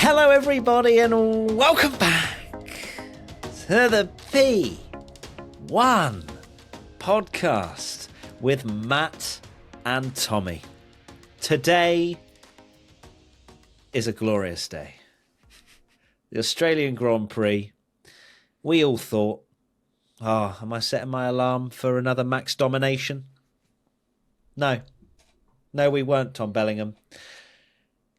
Hello everybody and welcome back to the P1 podcast with Matt and Tommy. Today is a glorious day. The Australian Grand Prix. We all thought, am I setting my alarm for another Max domination? No, we weren't, Tom Bellingham.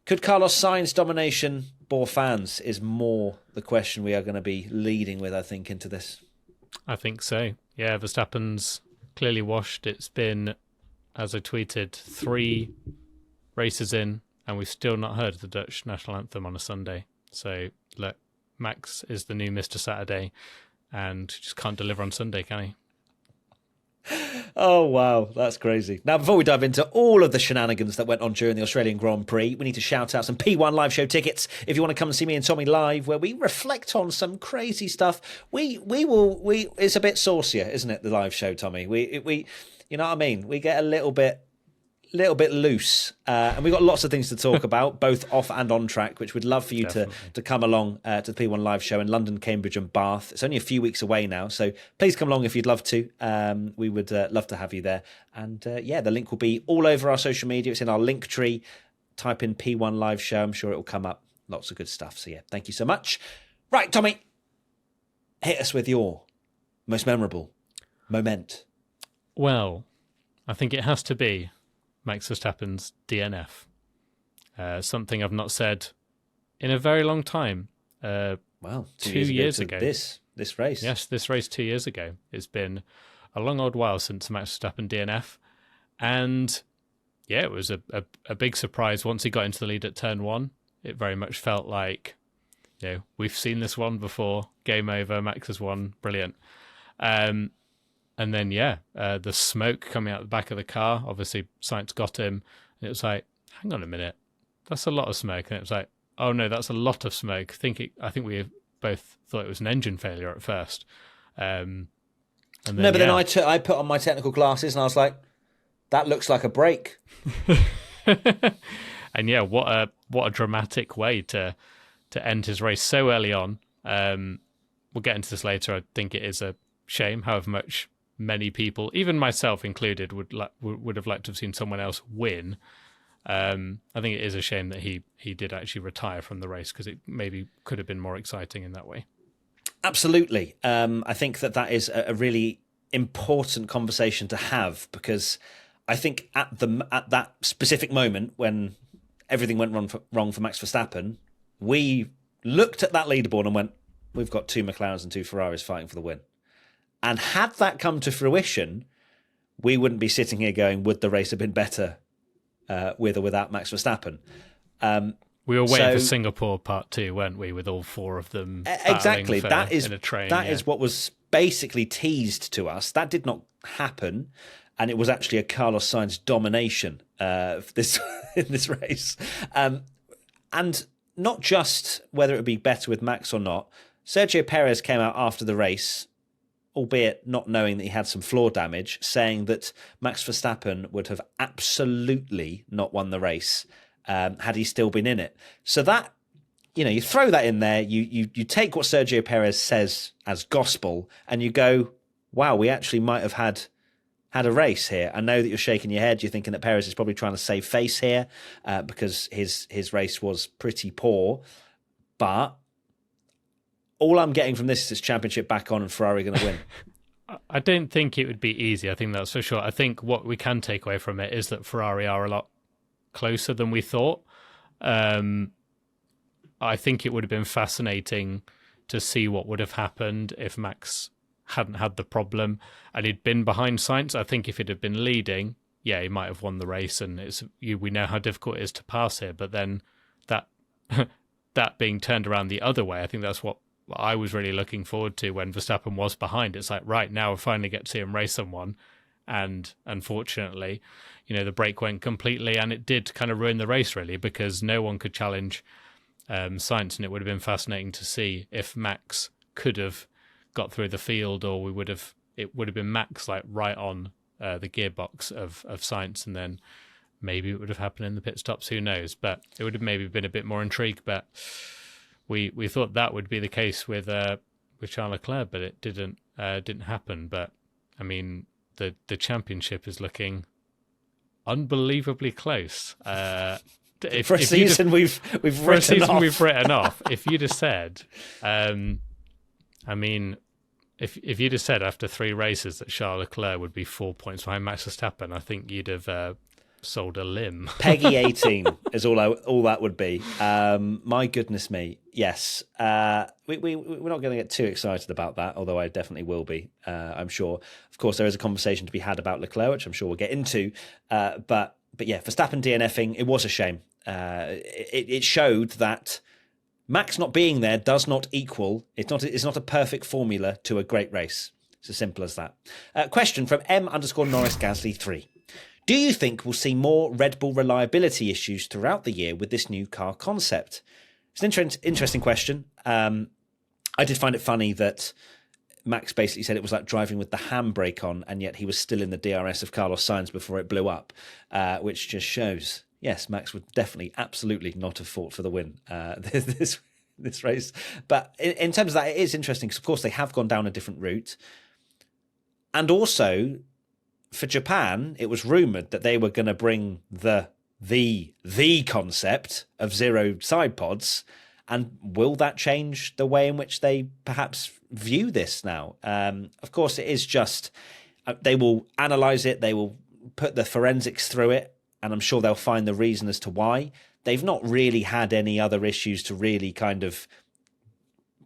Could Carlos Sainz domination bore fans is more the question we are going to be leading with, I think, into this. I think so. Yeah, Verstappen's clearly washed. It's been, as I tweeted, 3 races in, and we've still not heard the Dutch national anthem on a Sunday. So, look, Max is the new Mr. Saturday and just can't deliver on Sunday, can he? Oh, wow. That's crazy. Now, before we dive into all of the shenanigans that went on during the Australian Grand Prix, we need to shout out some P1 live show tickets. If you want to come and see me and Tommy live, where we reflect on some crazy stuff, it's a bit saucier, isn't it, the live show, Tommy? We you know what I mean? We get a little bit loose, and we've got lots of things to talk about, both off and on track, which we'd love for you to come along to the P1 live show in London, Cambridge and Bath. It's only a few weeks away now, so please come along if you'd love to. We would love to have you there. And the link will be all over our social media. It's in our link tree. Type in P1 live show. I'm sure it will come up. Lots of good stuff. So yeah, thank you so much. Right, Tommy, hit us with your most memorable moment. Well, I think it has to be Max Verstappen's DNF. Something I've not said in a very long time. Well, 2 years ago. This race. Yes, this race 2 years ago. It's been a long old while since Max Verstappen DNF. And yeah, it was a big surprise once he got into the lead at turn 1. It very much felt like, we've seen this one before. Game over. Max has won. Brilliant. And then, the smoke coming out the back of the car. Obviously, Sainz got him. And it was like, hang on a minute. That's a lot of smoke. And it was like, oh, no, that's a lot of smoke. I think we both thought it was an engine failure at first. Then I put on my technical glasses and I was like, that looks like a brake. And, what a dramatic way to end his race so early on. We'll get into this later. I think it is a shame, however much many people, even myself included, would have liked to have seen someone else win. I think it is a shame that he did actually retire from the race, because it maybe could have been more exciting in that way. Absolutely. I think that is a really important conversation to have, because I think at that specific moment when everything went wrong for Max Verstappen, we looked at that leaderboard and went, we've got 2 McLarens and 2 Ferraris fighting for the win. And had that come to fruition, we wouldn't be sitting here going, would the race have been better with or without Max Verstappen? We were waiting for Singapore Part 2, weren't we, with all 4 of them exactly. That is in a train. That is what was basically teased to us. That did not happen, and it was actually a Carlos Sainz domination in this race. And not just whether it would be better with Max or not. Sergio Perez came out after the race, albeit not knowing that he had some floor damage, saying that Max Verstappen would have absolutely not won the race had he still been in it. So that, you throw that in there, you take what Sergio Perez says as gospel, and you go, wow, we actually might have had a race here. I know that you're shaking your head. You're thinking that Perez is probably trying to save face here because his race was pretty poor. But all I'm getting from this is championship back on and Ferrari going to win. I don't think it would be easy. I think that's for sure. I think what we can take away from it is that Ferrari are a lot closer than we thought. I think it would have been fascinating to see what would have happened if Max hadn't had the problem and he'd been behind Sainz. I think if it had been leading, he might have won the race, and we know how difficult it is to pass here. But then that being turned around the other way, I think that's what I was really looking forward to when Verstappen was behind. It's like, right, now we finally get to see him race someone. And unfortunately, the brake went completely, and it did kind of ruin the race, really, because no one could challenge Sainz, and it would have been fascinating to see if Max could have got through the field, or it would have been Max like right on the gearbox of Sainz, and then maybe it would have happened in the pit stops. Who knows? But it would have maybe been a bit more intrigue. But we thought that would be the case with Charles Leclerc, but it didn't happen. But I mean, the championship is looking unbelievably close. For a season we've written off. If you'd have said, I mean, if you'd have said after 3 races that Charles Leclerc would be 4 points behind Max Verstappen, I think you'd have sold a limb. Peggy 18 is all that would be. My goodness me. Yes. We're not going to get too excited about that, although I definitely will be, I'm sure. Of course, there is a conversation to be had about Leclerc, which I'm sure we'll get into. But yeah, Verstappen DNFing, it was a shame. It showed that Max not being there does not equal, it's not a perfect formula to a great race. It's as simple as that. Question from M_Norris Gasly 3. Do you think we'll see more Red Bull reliability issues throughout the year with this new car concept? It's an interesting question. I did find it funny that Max basically said it was like driving with the handbrake on, and yet he was still in the DRS of Carlos Sainz before it blew up, which just shows, yes, Max would definitely, absolutely not have fought for the win this race. But in terms of that, it is interesting because, of course, they have gone down a different route. And also, for Japan, it was rumoured that they were going to bring the concept of 0 side pods. And will that change the way in which they perhaps view this now? Of course, it is just, they will analyse it, they will put the forensics through it, and I'm sure they'll find the reason as to why. They've not really had any other issues to really kind of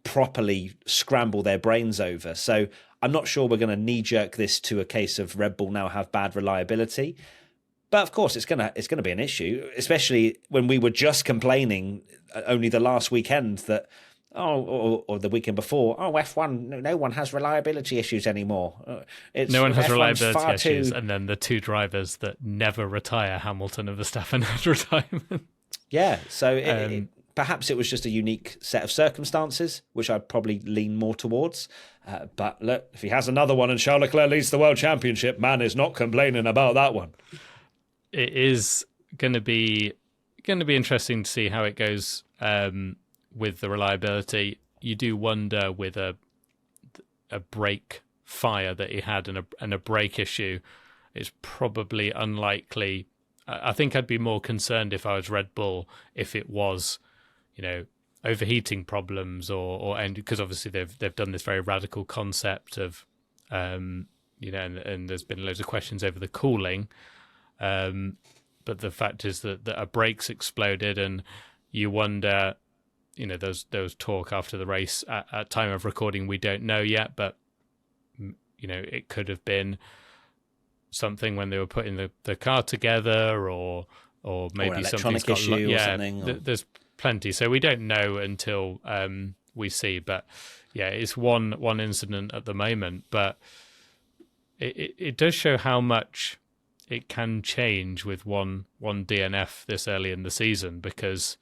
properly scramble their brains over. So I'm not sure we're going to knee-jerk this to a case of Red Bull now have bad reliability. But of course, it's gonna be an issue, especially when we were just complaining only the last weekend that, or the weekend before, F1, no one has reliability issues anymore. No one has reliability issues, and then the 2 drivers that never retire, Hamilton and Verstappen, had retirement. Yeah, so perhaps it was just a unique set of circumstances, which I'd probably lean more towards. But look, if he has another one and Charles Leclerc leads the World Championship, man is not complaining about that one. It is going to be interesting to see how it goes with the reliability. You do wonder with a brake fire that he had and a brake issue, it's probably unlikely. I think I'd be more concerned if I was Red Bull if it was, overheating problems or because obviously they've done this very radical concept of and there's been loads of questions over the cooling. But the fact is that a brake's exploded, and you wonder, there was talk after the race at time of recording, we don't know yet, but it could have been something when they were putting the car together, or maybe something's got issue or something. There's plenty, so we don't know until we see. But yeah, it's one incident at the moment, but it does show how much it can change with one DNF this early in the season, because,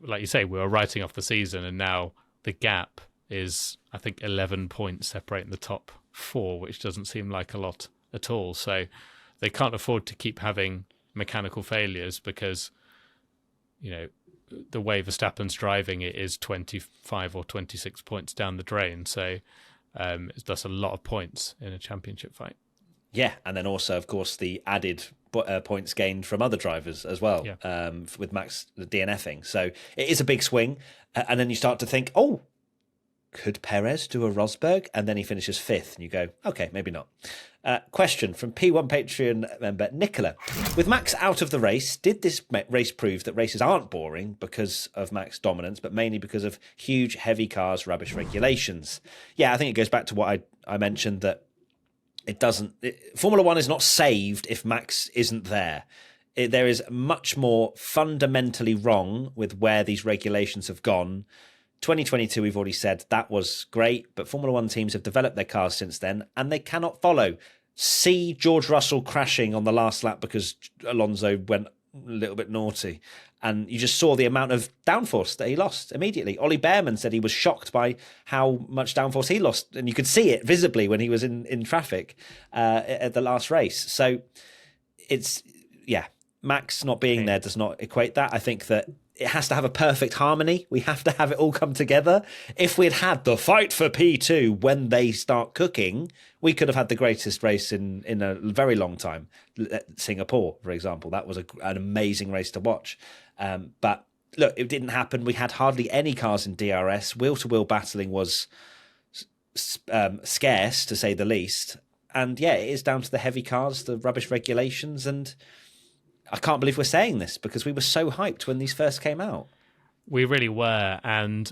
like you say, we were writing off the season, and now the gap is, I think, 11 points separating the top 4, which doesn't seem like a lot at all. So they can't afford to keep having mechanical failures, because, the way Verstappen's driving it is 25 or 26 points down the drain. So that's a lot of points in a championship fight. Yeah, and then also, of course, the added points gained from other drivers as well, with Max DNFing. So it is a big swing. And then you start to think, could Perez do a Rosberg? And then he finishes 5th, and you go, okay, maybe not. Question from P1 Patreon member Nicola. With Max out of the race, did this race prove that races aren't boring because of Max dominance, but mainly because of huge, heavy cars, rubbish regulations? Yeah, I think it goes back to what I mentioned, that Formula One is not saved if Max isn't there. There is much more fundamentally wrong with where these regulations have gone. 2022, we've already said that was great, but Formula One teams have developed their cars since then, and they cannot follow. See George Russell crashing on the last lap because Alonso went a little bit naughty. And you just saw the amount of downforce that he lost immediately. Ollie Behrman said he was shocked by how much downforce he lost. And you could see it visibly when he was in traffic at the last race. So Max not being there does not equate that. I think that it has to have a perfect harmony. We have to have it all come together. If we'd had the fight for P2 when they start cooking, we could have had the greatest race in a very long time. Singapore, for example, that was an amazing race to watch. But look, it didn't happen. We had hardly any cars in DRS. Wheel-to-wheel battling was scarce, to say the least. And yeah, it is down to the heavy cars, the rubbish regulations, and I can't believe we're saying this because we were so hyped when these first came out. We really were, and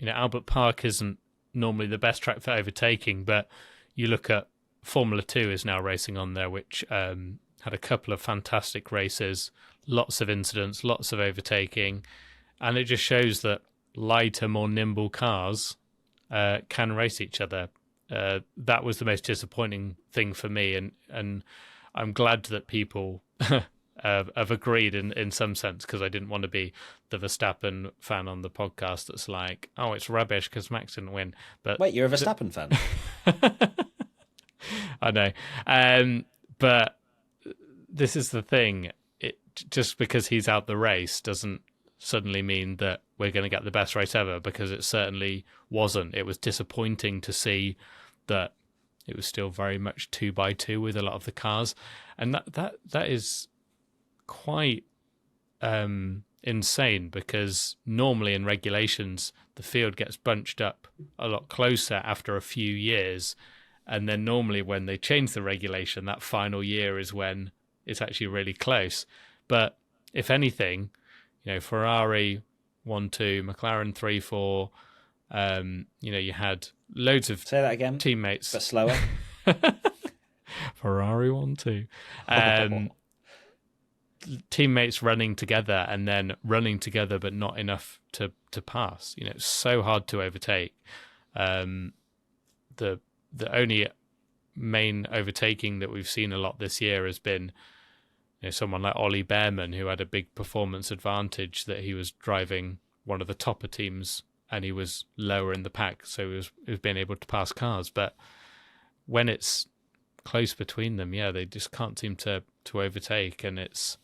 Albert Park isn't normally the best track for overtaking, but you look at Formula 2 is now racing on there, which had a couple of fantastic races, lots of incidents, lots of overtaking, and it just shows that lighter, more nimble cars can race each other. That was the most disappointing thing for me, and I'm glad that people have agreed in some sense, because I didn't want to be the Verstappen fan on the podcast that's like, oh, it's rubbish because Max didn't win. But wait, you're a Verstappen fan? I know, but this is the thing. Just because he's out the race doesn't suddenly mean that we're going to get the best race ever, because it certainly wasn't. It was disappointing to see that it was still very much 2x2 with a lot of the cars, and that is quite insane, because normally in regulations the field gets bunched up a lot closer after a few years, and then normally when they change the regulation, that final year is when it's actually really close. But if anything, Ferrari 1-2, McLaren 3-4, you had loads of say that again, teammates, but slower. Ferrari 1-2. Teammates running together, and then running together but not enough to pass. It's so hard to overtake. The only main overtaking that we've seen a lot this year has been someone like Ollie Behrman, who had a big performance advantage, that he was driving one of the topper teams and he was lower in the pack, so he was being able to pass cars. But when it's close between them, they just can't seem to overtake, and it's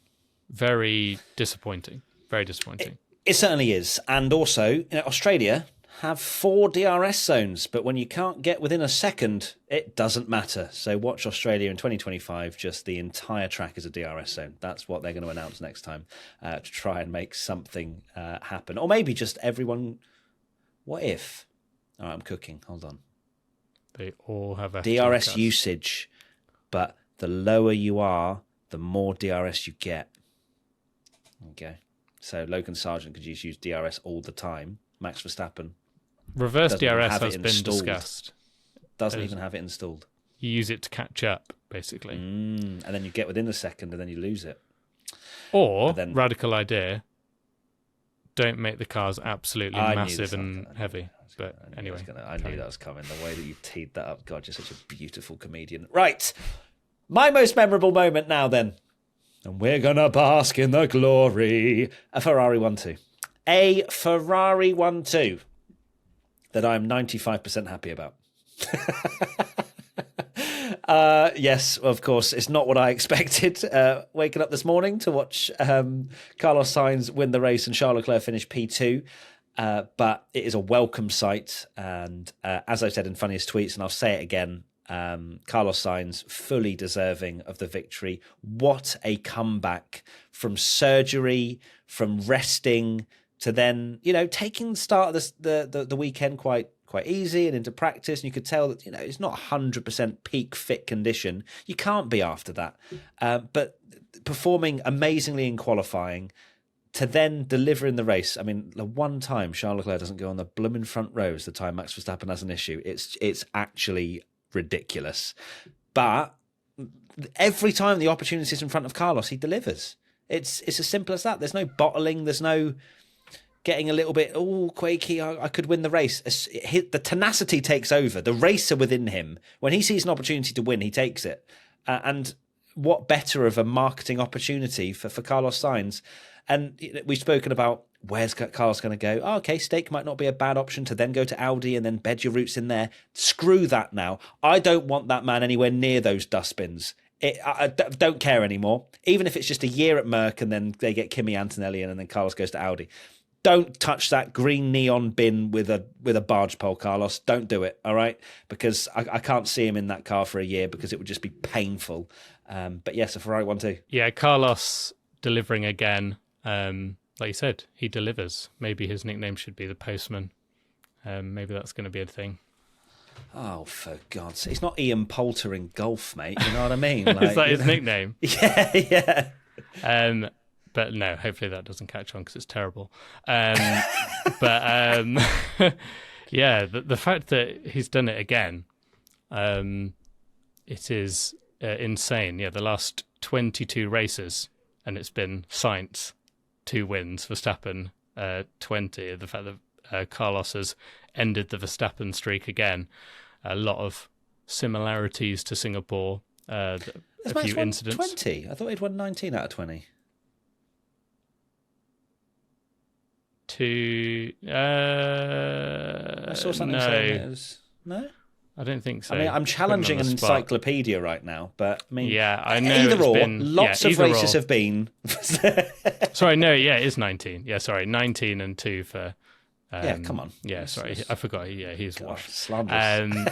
very disappointing. Very disappointing. It certainly is. And also, Australia have 4 DRS zones, but when you can't get within a second, it doesn't matter. So watch Australia in 2025, just the entire track is a DRS zone. That's what they're going to announce next time, to try and make something happen. Or maybe just everyone... What if... All right, I'm cooking. Hold on. They all have a DRS usage, but the lower you are, the more DRS you get. Okay. So Logan Sargent could just use DRS all the time. Max Verstappen. Reverse DRS has been discussed. Doesn't even have it installed. You use it to catch up, basically. And then you get within a second and then you lose it. Or, radical idea, don't make the cars absolutely massive and heavy. But anyway. I knew that was coming. The way that you teed that up. God, you're such a beautiful comedian. Right. My most memorable moment now then. And we're going to bask in the glory. A Ferrari 1-2. A Ferrari 1-2 that I'm 95% happy about. Yes, of course, it's not what I expected. Waking up this morning to watch Carlos Sainz win the race and Charles Leclerc finish P2. But it is a welcome sight. And as I said in funniest tweets, and I'll say it again, Carlos Sainz fully deserving of the victory. What a comeback from surgery, from resting, to then, taking the start of the weekend quite easy and into practice. And you could tell that, it's not 100% peak fit condition. You can't be after that. But performing amazingly in qualifying, to then deliver in the race. I mean, the one time Charles Leclerc doesn't go on the blooming front row is the time Max Verstappen has an issue. It's actually ridiculous. But every time the opportunity is in front of Carlos, he delivers. It's as simple as that. There's no bottling. There's no getting a little bit, quaky, I could win the race. The tenacity takes over. The racer within him, when he sees an opportunity to win, he takes it. And what better of a marketing opportunity for Carlos Sainz? And we've spoken about where's Carlos going to go. Okay, Stake might not be a bad option to then go to Audi and then bed your roots in there. Screw that now. I don't want that man anywhere near those dustbins. I don't care anymore. Even if it's just a year at Merck and then they get Kimi Antonelli in and then Carlos goes to Audi. Don't touch that green neon bin with a barge pole, Carlos. Don't do it, all right? Because I can't see him in that car for a year because it would just be painful. But yes, a Ferrari 1-2. Yeah, Carlos delivering again. Like you said, he delivers. Maybe his nickname should be the Postman. Maybe that's going to be a thing. Oh, for God's sake. It's not Ian Poulter in golf, mate. You know what I mean? Is that his nickname? Yeah. But no, hopefully that doesn't catch on because it's terrible. Yeah, the fact that he's done it again, it is insane. Yeah, the last 22 races, and it's been Sainz, 2 wins, Verstappen, 20. The fact that Carlos has ended the Verstappen streak again. A lot of similarities to Singapore. A few incidents. 20? I thought he'd won 19 out of 20. I saw something saying it was... No? I don't think so. I mean, I'm challenging an encyclopedia right now, but I mean... Yeah, I know. Either or, lots of races have been... Sorry, no, yeah, it is 19. Yeah, sorry, 19 and 2 for... yeah, come on. Yeah, sorry, I forgot. Yeah, he's washed. Slanderous.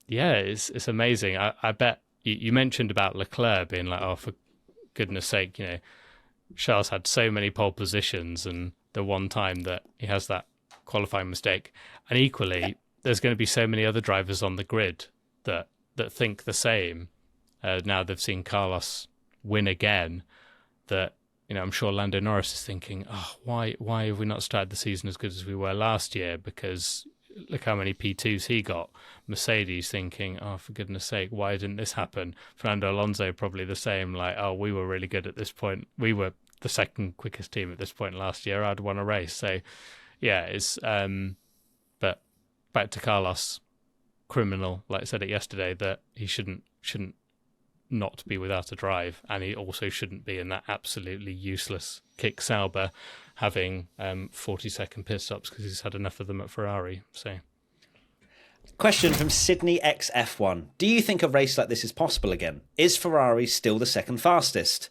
Yeah, it's amazing. I bet you mentioned about Leclerc being like, oh, for goodness sake, you know, Charles had so many pole positions, and the one time that he has that qualifying mistake, and equally, there's going to be so many other drivers on the grid that think the same. Now they've seen Carlos win again, that, you know, I'm sure Lando Norris is thinking, oh, why have we not started the season as good as we were last year? Because look how many P2s he got. Mercedes thinking, oh, for goodness sake, why didn't this happen? Fernando Alonso probably the same, like, oh, we were really good at this point. We were the second quickest team at this point last year. I'd won a race. So, yeah, it's... but back to Carlos, criminal, like I said it yesterday, that he shouldn't not be without a drive, and he also shouldn't be in that absolutely useless kick Sauber, having 40-second pit stops because he's had enough of them at Ferrari. So, question from Sydney XF1: do you think a race like this is possible again? Is Ferrari still the second fastest?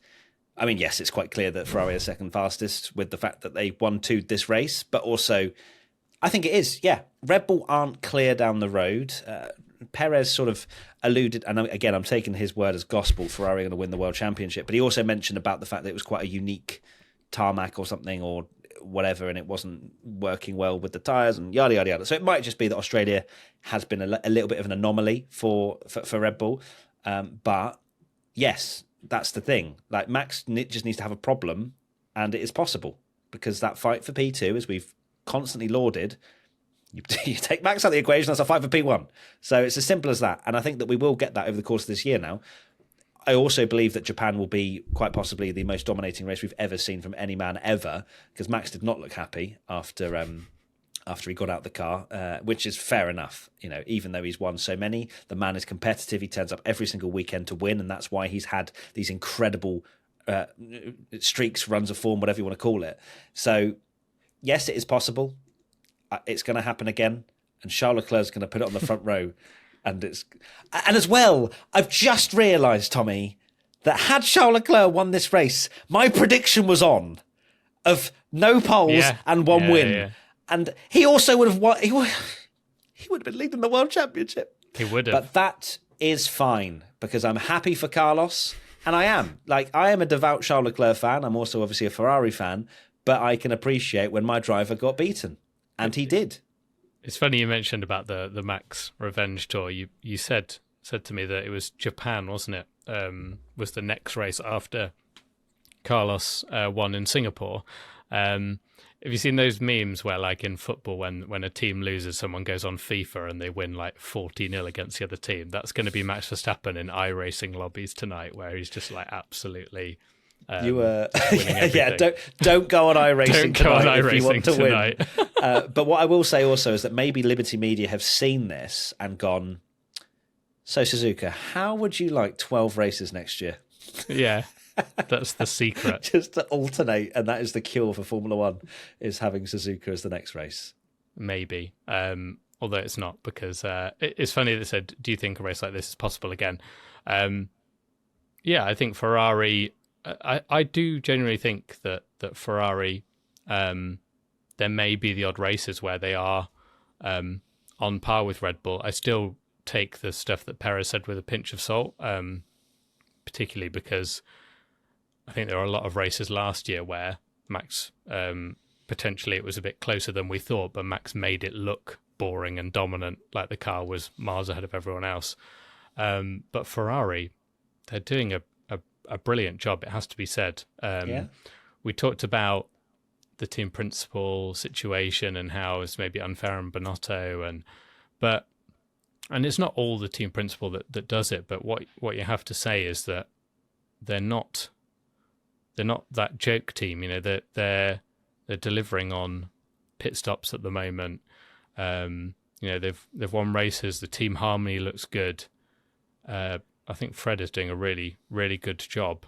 I mean, yes, it's quite clear that Ferrari is second fastest with the fact that they 1-2'd this race, but also I think it is. Yeah, Red Bull aren't clear down the road. Perez sort of alluded, and again, I'm taking his word as gospel, Ferrari are going to win the World Championship, but he also mentioned about the fact that it was quite a unique tarmac or something or whatever, and it wasn't working well with the tyres and yada, yada, yada. So it might just be that Australia has been a little bit of an anomaly for Red Bull. But yes, that's the thing. Like, Max just needs to have a problem, and it is possible, because that fight for P2, as we've constantly lauded, you take Max out of the equation, that's a fight for P1. So it's as simple as that. And I think that we will get that over the course of this year now. I also believe that Japan will be quite possibly the most dominating race we've ever seen from any man ever, because Max did not look happy after he got out the car, which is fair enough. You know, even though he's won so many, the man is competitive. He turns up every single weekend to win, and that's why he's had these incredible streaks, runs of form, whatever you want to call it. So yes, it is possible. It's going to happen again, and Charles Leclerc is going to put it on the front row. And as well, I've just realised, Tommy, that had Charles Leclerc won this race, my prediction was on of no poles and one win. Yeah. And he also would have won. He would have been leading the World Championship. He would have. But that is fine, because I'm happy for Carlos, and I am. Like, I am a devout Charles Leclerc fan. I'm also obviously a Ferrari fan, but I can appreciate when my driver got beaten. And he did. It's funny you mentioned about the Max Revenge Tour. You said to me that it was Japan, wasn't it? Was the next race after Carlos won in Singapore. Have you seen those memes where, like, in football, when a team loses, someone goes on FIFA and they win like 40-0 against the other team? That's going to be Max Verstappen in iRacing lobbies tonight, where he's just like absolutely... don't go on iRacing tonight if you want to win. But what I will say also is that maybe Liberty Media have seen this and gone, so Suzuka, how would you like 12 races next year? Yeah, that's the secret. Just to alternate, and that is the cure for Formula One, is having Suzuka as the next race. Maybe. although it's not, because it's funny that it said, do you think a race like this is possible again? Yeah, I think Ferrari, I do genuinely think that Ferrari, there may be the odd races where they are on par with Red Bull. I still take the stuff that Perez said with a pinch of salt, particularly because I think there are a lot of races last year where Max, potentially it was a bit closer than we thought, but Max made it look boring and dominant, like the car was miles ahead of everyone else. But Ferrari, they're doing a brilliant job, it has to be said. We talked about the team principal situation and how it's maybe unfair on Binotto, and it's not all the team principal that does it, but what you have to say is that they're not that joke team. You know, that they're delivering on pit stops at the moment. You know, they've won races. The team harmony looks good. I think Fred is doing a really, really good job,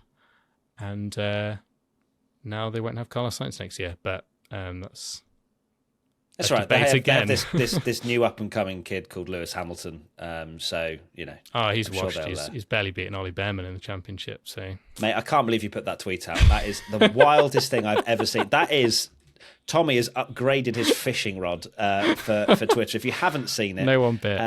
and now they won't have Carlos Sainz next year. But that's right. They have this new up and coming kid called Lewis Hamilton. So you know, he's washed. He's barely beaten Ollie Behrman in the championship. So, mate, I can't believe you put that tweet out. That is the wildest thing I've ever seen. That is. Tommy has upgraded his fishing rod for Twitter. If you haven't seen it, no one bit.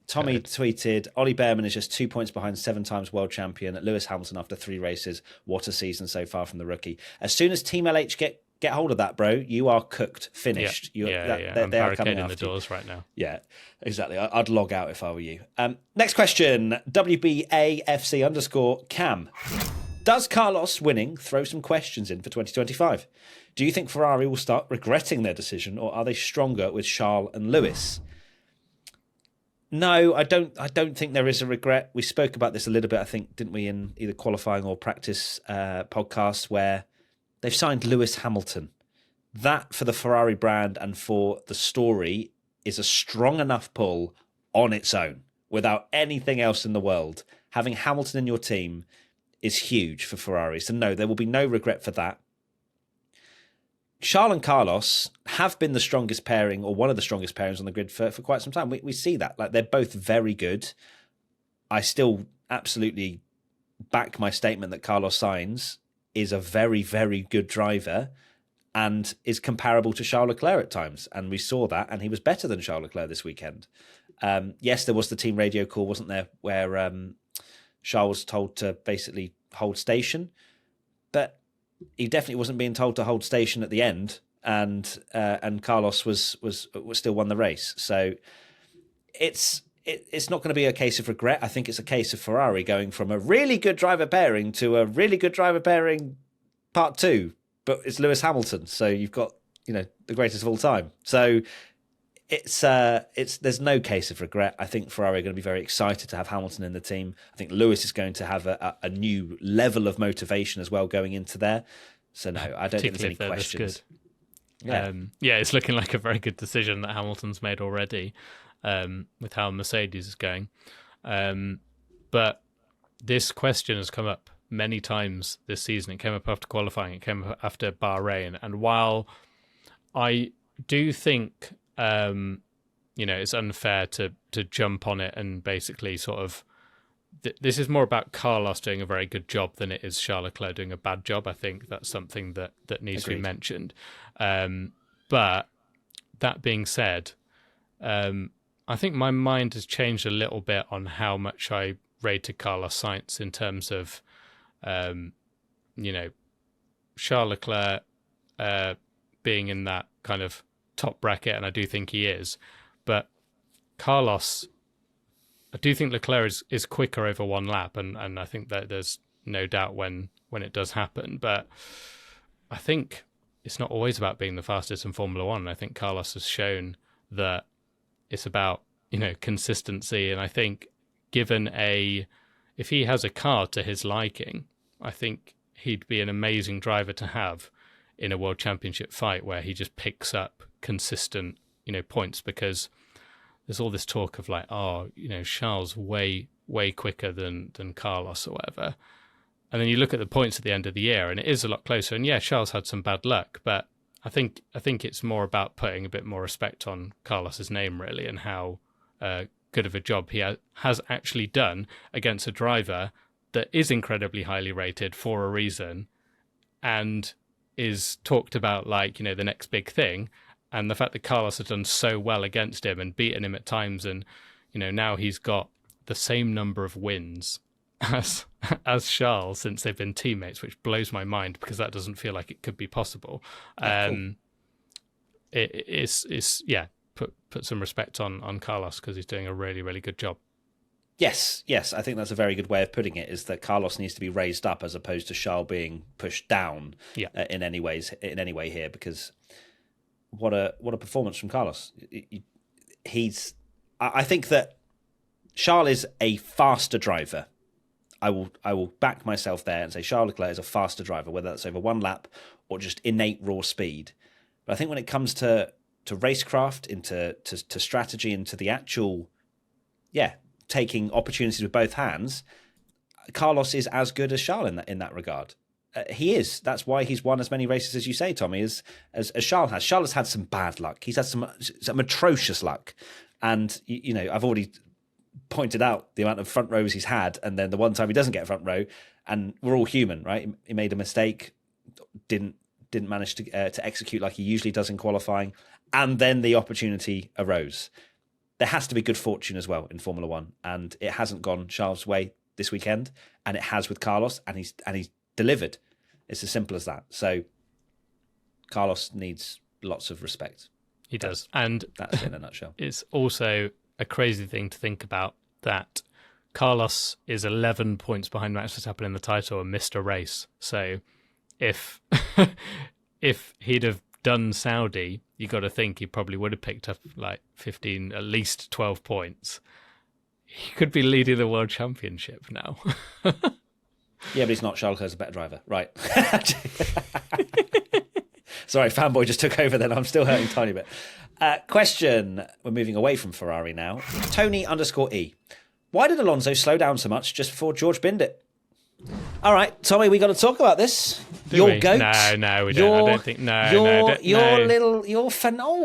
Tommy tweeted, Ollie Behrman is just 2 points behind 7 times world champion Lewis Hamilton after 3 races. What a season so far from the rookie. As soon as Team LH get hold of that, bro, you are cooked, finished. I'm they are coming barricading after the doors right now. Yeah, exactly. I'd log out if I were you. Next question, WBAFC_Cam. Does Carlos winning throw some questions in for 2025? Do you think Ferrari will start regretting their decision, or are they stronger with Charles and Lewis? No, I don't think there is a regret. We spoke about this a little bit, I think, didn't we, in either qualifying or practice podcasts, where they've signed Lewis Hamilton. That, for the Ferrari brand and for the story, is a strong enough pull on its own, without anything else in the world. Having Hamilton in your team is huge for Ferrari. So no, there will be no regret for that. Charles and Carlos have been the strongest pairing, or one of the strongest pairings on the grid for quite some time. We see that. Like, they're both very good. I still absolutely back my statement that Carlos Sainz is a very, very good driver and is comparable to Charles Leclerc at times. And we saw that, and he was better than Charles Leclerc this weekend. Yes, there was the team radio call, wasn't there, where Charles was told to basically hold station, but he definitely wasn't being told to hold station at the end, and Carlos was still won the race. So it's not going to be a case of regret. I think it's a case of Ferrari going from a really good driver pairing to a really good driver pairing part 2, but it's Lewis Hamilton. So you've got, you know, the greatest of all time. So it's there's no case of regret. I think Ferrari are going to be very excited to have Hamilton in the team. I think Lewis is going to have a new level of motivation as well going into there. So no, I don't think there's any questions. Yeah, it's looking like a very good decision that Hamilton's made already, with how Mercedes is going. But this question has come up many times this season. It came up after qualifying. It came up after Bahrain. And while I do think it's unfair to jump on it and basically sort of this is more about Carlos doing a very good job than it is Charles Leclerc doing a bad job. I think that's something that needs to be mentioned. But that being said, I think my mind has changed a little bit on how much I rated Carlos Sainz in terms of, Charles Leclerc being in that kind of top bracket, and I do think he is. But Carlos, I do think Leclerc is quicker over one lap, and I think that there's no doubt when it does happen. But I think it's not always about being the fastest in Formula One. I think Carlos has shown that it's about, consistency. And I think if he has a car to his liking, I think he'd be an amazing driver to have in a World Championship fight where he just picks up consistent, points, because there's all this talk of like, Charles way quicker than Carlos or whatever. And then you look at the points at the end of the year and it is a lot closer. And yeah, Charles had some bad luck, but I think it's more about putting a bit more respect on Carlos's name, really, and how good of a job he has actually done against a driver that is incredibly highly rated for a reason, and is talked about like, the next big thing. And the fact that Carlos has done so well against him and beaten him at times, and now he's got the same number of wins as Charles since they've been teammates, which blows my mind because that doesn't feel like it could be possible. Cool. Put some respect on Carlos because he's doing a really, really good job. Yes, I think that's a very good way of putting it, is that Carlos needs to be raised up as opposed to Charles being pushed down in any way here, because what a performance from Carlos. I think that Charles is a faster driver. I will back myself there and say Charles Leclerc is a faster driver, whether that's over one lap or just innate raw speed. But I think when it comes to racecraft, into strategy, into the actual, taking opportunities with both hands, Carlos is as good as Charles in that regard. He is. That's why he's won as many races as you say, Tommy, as Charles has. Charles has had some bad luck. He's had some atrocious luck, and I've already pointed out the amount of front rows he's had, and then the one time he doesn't get a front row, and we're all human, right? He made a mistake, didn't manage to execute like he usually does in qualifying, and then the opportunity arose. There has to be good fortune as well in Formula One, and it hasn't gone Charles' way this weekend, and it has with Carlos, and he's delivered. It's as simple as that. So Carlos needs lots of respect. He does, and that's it in a nutshell. It's also a crazy thing to think about that Carlos is 11 points behind Max Verstappen in the title and missed a race. So if he'd have done Saudi, you got to think he probably would have picked up like 15, at least 12 points. He could be leading the world championship now. Yeah, but he's not. Charles Leclerc's a better driver. Right. Sorry, fanboy just took over then. I'm still hurting a tiny bit. Question. We're moving away from Ferrari now. Tony_E. Why did Alonso slow down so much just before George binned it? All right, Tommy, we got to talk about this. Your goat. No, we don't. I don't think.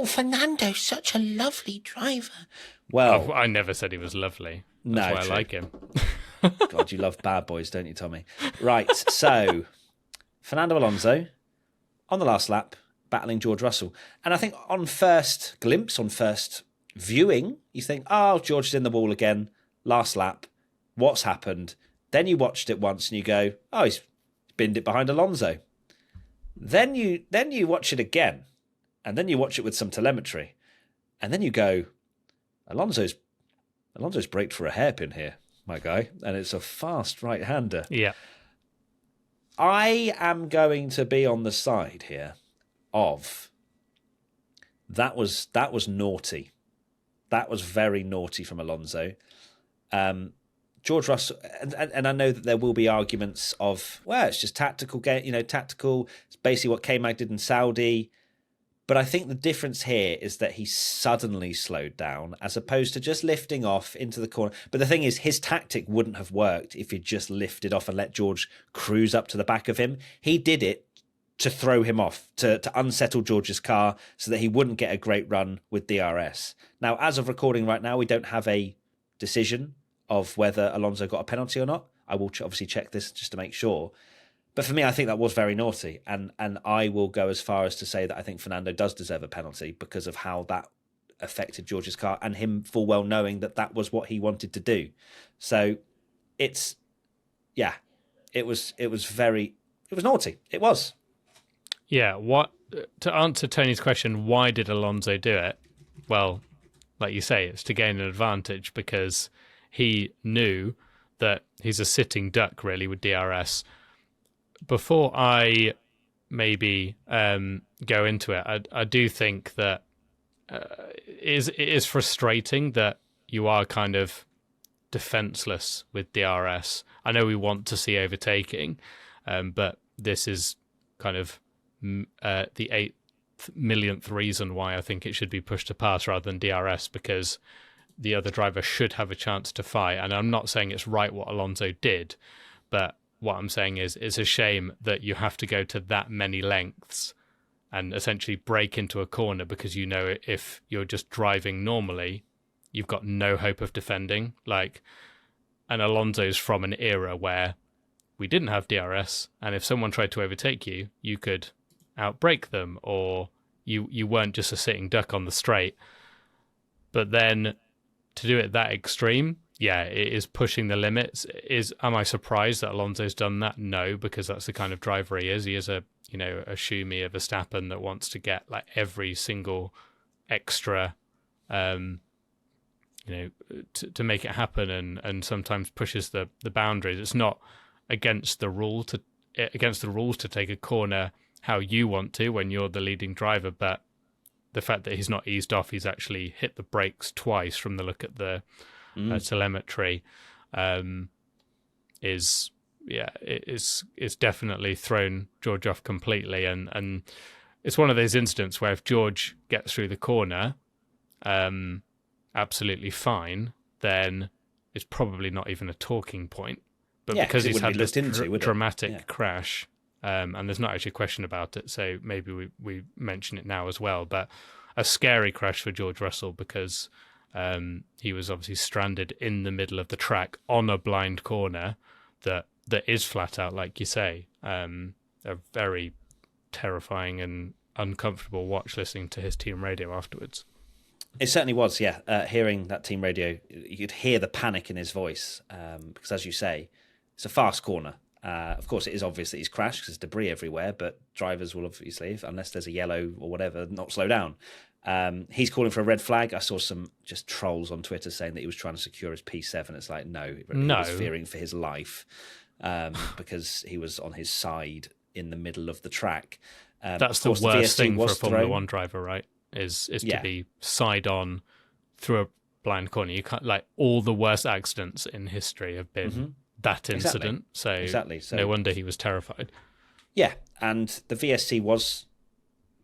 Fernando's such a lovely driver. Well, I never said he was lovely. That's why I like him. God, you love bad boys, don't you, Tommy? Right, so Fernando Alonso on the last lap battling George Russell. And I think on first glimpse, on first viewing, you think, oh, George is in the wall again, last lap, what's happened? Then you watched it once and you go, oh, he's binned it behind Alonso. Then you watch it again, and then you watch it with some telemetry, and then you go, Alonso's braked for a hairpin here, my guy, and it's a fast right-hander. Yeah. I am going to be on the side here of that was naughty. That was very naughty from Alonso. George Russell, and I know that there will be arguments of, well, it's just tactical, tactical. It's basically what K-Mag did in Saudi. But I think the difference here is that he suddenly slowed down as opposed to just lifting off into the corner. But the thing is, his tactic wouldn't have worked if he'd just lifted off and let George cruise up to the back of him. He did it to throw him off, to unsettle George's car so that he wouldn't get a great run with DRS. Now, as of recording right now, we don't have a decision of whether Alonso got a penalty or not. I will obviously check this just to make sure. But for me, I think that was very naughty. And I will go as far as to say that I think Fernando does deserve a penalty because of how that affected George's car and him full well knowing that that was what he wanted to do. So it was naughty. It was. Yeah. To answer Tony's question, why did Alonso do it? Well, like you say, it's to gain an advantage because he knew that he's a sitting duck really with DRS. Before I maybe go into it, I do think that it is frustrating that you are kind of defenseless with DRS. I know we want to see overtaking, but this is kind of the 8 millionth reason why I think it should be pushed to pass rather than DRS, because the other driver should have a chance to fight. And I'm not saying it's right what Alonso did, but what I'm saying is it's a shame that you have to go to that many lengths and essentially brake into a corner because you know if you're just driving normally, you've got no hope of defending. Like, and Alonso's from an era where we didn't have DRS, and if someone tried to overtake you, you could outbrake them, or you weren't just a sitting duck on the straight. But then to do it that extreme, yeah, it is pushing the limits. Am I surprised that Alonso's done that? No, because that's the kind of driver he is. He is a Schumi, a Verstappen that wants to get like every single extra, to make it happen, and sometimes pushes the boundaries. It's not against the rules to take a corner how you want to when you're the leading driver, but the fact that he's not eased off, he's actually hit the brakes twice from the look at the telemetry, is definitely thrown George off completely, and it's one of those incidents where if George gets through the corner absolutely fine, then it's probably not even a talking point. But because he's had this dramatic crash, and there's not actually a question about it, so maybe we mention it now as well, but a scary crash for George Russell because he was obviously stranded in the middle of the track on a blind corner that is flat out, like you say, a very terrifying and uncomfortable watch listening to his team radio afterwards. It certainly was, yeah. Hearing that team radio, you could hear the panic in his voice because, as you say, it's a fast corner. Of course, it is obvious that he's crashed because there's debris everywhere, but drivers will obviously, unless there's a yellow or whatever, not slow down. He's calling for a red flag. I saw some just trolls on Twitter saying that he was trying to secure his P7. It's like, no. He was fearing for his life because he was on his side in the middle of the track. That's the worst thing for a Formula One driver, right? Is to be side on through a blind corner. You can't, like, all the worst accidents in history have been that incident. Exactly. So no wonder he was terrified. Yeah, and the VSC was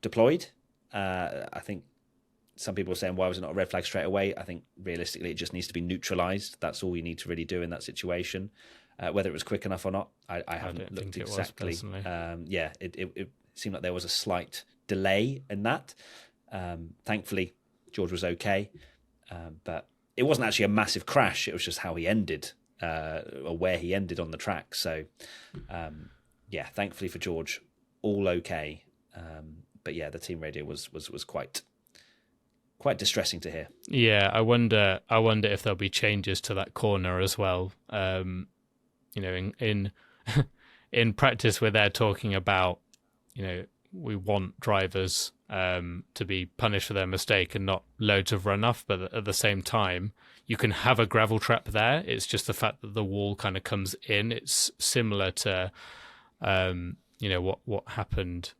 deployed. I think some people are saying, why was it not a red flag straight away? I think realistically it just needs to be neutralised. That's all you need to really do in that situation. Whether it was quick enough or not, I haven't looked exactly. It seemed like there was a slight delay in that. Thankfully, George was okay, but it wasn't actually a massive crash. It was just how he ended, or where he ended on the track. So, thankfully for George, all okay. But yeah, the team radio was quite distressing to hear. Yeah, I wonder if there'll be changes to that corner as well. In practice, we're there talking about, we want drivers to be punished for their mistake and not loads of runoff, but at the same time, you can have a gravel trap there. It's just the fact that the wall kind of comes in. It's similar to, what happened.